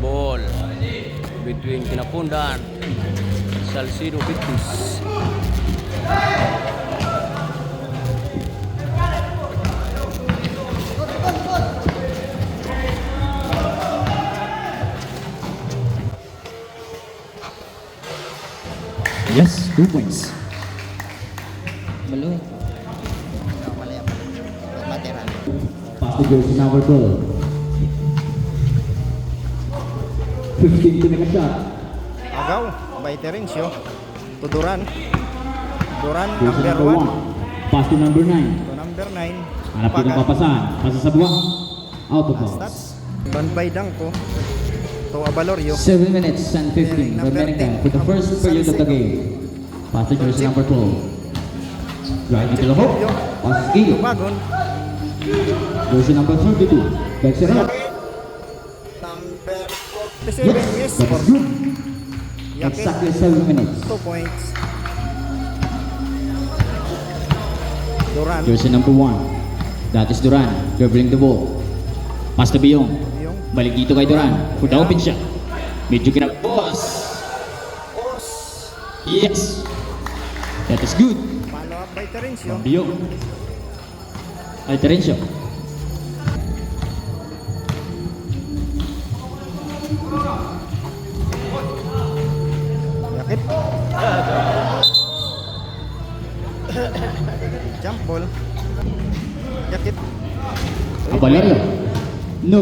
ball between Kinapundan and Salcido Vitis. Yes, 2 points. Belum. Mali apa? Materan. Pass to jersey number 12. 15 to make a shot. Agaw, by Terencio. Tuduran. Tuduran Jersey number number 1. 1. Pass to number 9. To number 9. Hanap din ang papasan. Pasa sa buwang. Out of bounds. Stats. Ban by Dangko. To Abalorio. 7 minutes and 15 remaining time for the first period of the game. Pass to jersey number 12. Driving to the hook. Pass to Skill. Tumagon. Jersey number 32. Backs it up. Number 47. Yes, Yes. that is good. Yakit. Exactly 7 minutes. 2 points. Duran. Jersey number 1. That is Duran. Dribbling the ball. Pass to Biyong. Yung Balik dito kay Duran. For the open shot. Medyo kinag-boss. Yes. That is good. follow up by Terencio. From Biyong. Ay, Terencio. Yakit. Jump ball. Yakit. Abalario. No.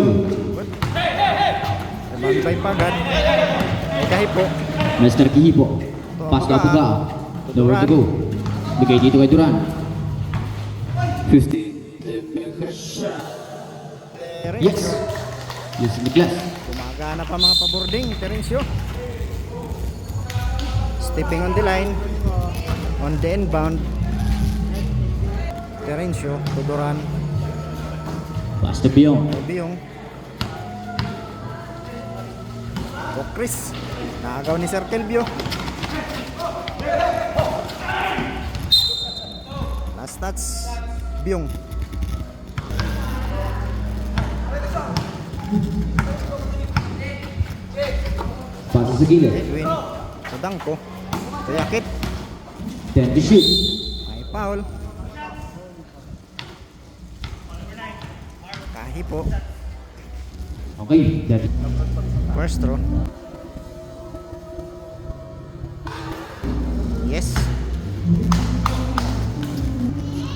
Rebound by Pagad. Kahipo. Mr. Kihipo. Pass to Apuga. Nowhere to go. Bigay dito kay Duran. 50. Yes. Terencio. Using the glass. Gumagana pa mga pabording. Terencio. Stepping on the line. On the inbound. Terencio. Tuduran. Pass to Biyong. Biyong. O Chris. Naagaw ni Sir Kelvio. Last touch. Biyong. Pass sa gilid. Edwin. Dangko. Yakit. 10 to shoot. May foul. Kahipo. Okay. That First throw. Yes.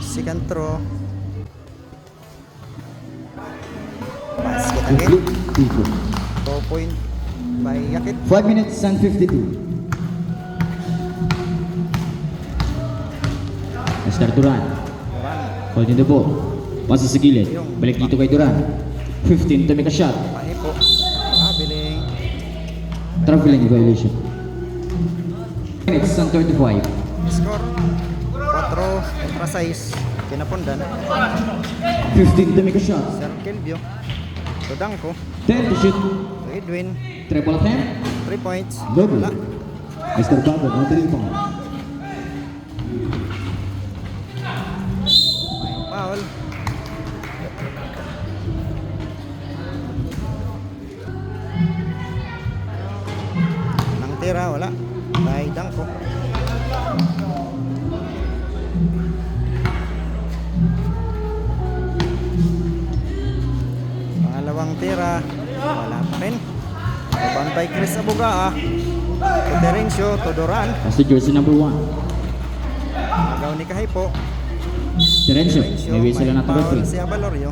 Second throw. Basket again. 2 point by Yakit. 5 minutes and 52. Mr. Duran. Duran. Holding the ball. Pass sa gilid. Balik dito kay Duran. 15 to make a shot. Pahipo. Biling. Traveling violation. Minutes and 35. Score. 4 kontra 6. Kinapundan. 15 to make a shot. Sir Kelvio. Dangko. 10 to shoot. Edwin. Triple attempt. 3 points. No good. Wala. Mr. Bago, no 3 points. May foul. Nang tira, wala. By Dangko. Pangalawang tira, wala pa rin. Rebound by Chris Abugaa. To Terencio, to Duran. Pass to jersey number 1. Agaw ni Kahipo. Terencio. May whistle na foul referee. si Abalorio.